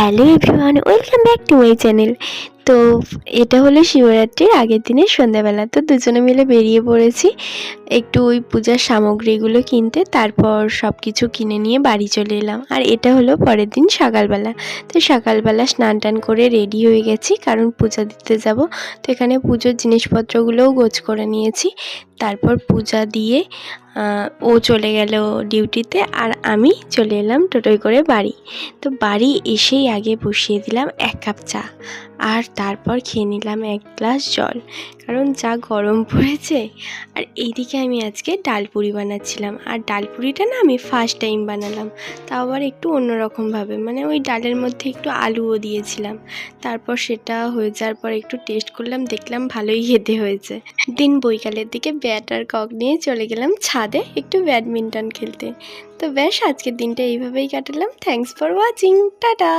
Hello everyone, welcome back to my channel. তো এটা হলো শিবরাত্রির আগের দিনের সন্ধ্যাবেলা। তো দুজনে মিলে বেরিয়ে পড়েছি একটু ওই পূজার সামগ্রীগুলো কিনতে। তারপর সব কিছু কিনে নিয়ে বাড়ি চলে এলাম। আর এটা হলো পরের দিন সকালবেলা। তো সকালবেলা স্নান টান করে রেডি হয়ে গেছি, কারণ পূজা দিতে যাব। তো এখানে পুজোর জিনিসপত্রগুলোও গোছ করে নিয়েছি। তারপর পূজা দিয়ে ও চলে গেল ডিউটিতে, আর আমি চলে এলাম টোটোয় করে বাড়ি। তো বাড়ি এসেই আগে বসিয়ে দিলাম 1 কাপ চা, আর তারপর খেয়ে নিলাম 1 গ্লাস জল, কারণ যা গরম পড়েছে। আর এইদিকে আমি আজকে ডালপুরি বানাচ্ছিলাম, আর ডালপুরিটা না আমি ফার্স্ট টাইম বানালাম, তাও আবার একটু অন্যরকমভাবে, মানে ওই ডালের মধ্যে একটু আলুও দিয়েছিলাম। তারপর সেটা হয়ে যাওয়ার পর একটু টেস্ট করলাম, দেখলাম ভালোই খেতে হয়েছে। দিন বৈকালের দিকে ব্যাট আর কক নিয়ে চলে গেলাম ছাদে একটু ব্যাডমিন্টন খেলতে। তো ব্যাস, আজকের দিনটা এইভাবেই কাটালাম। Thanks for watching, tata.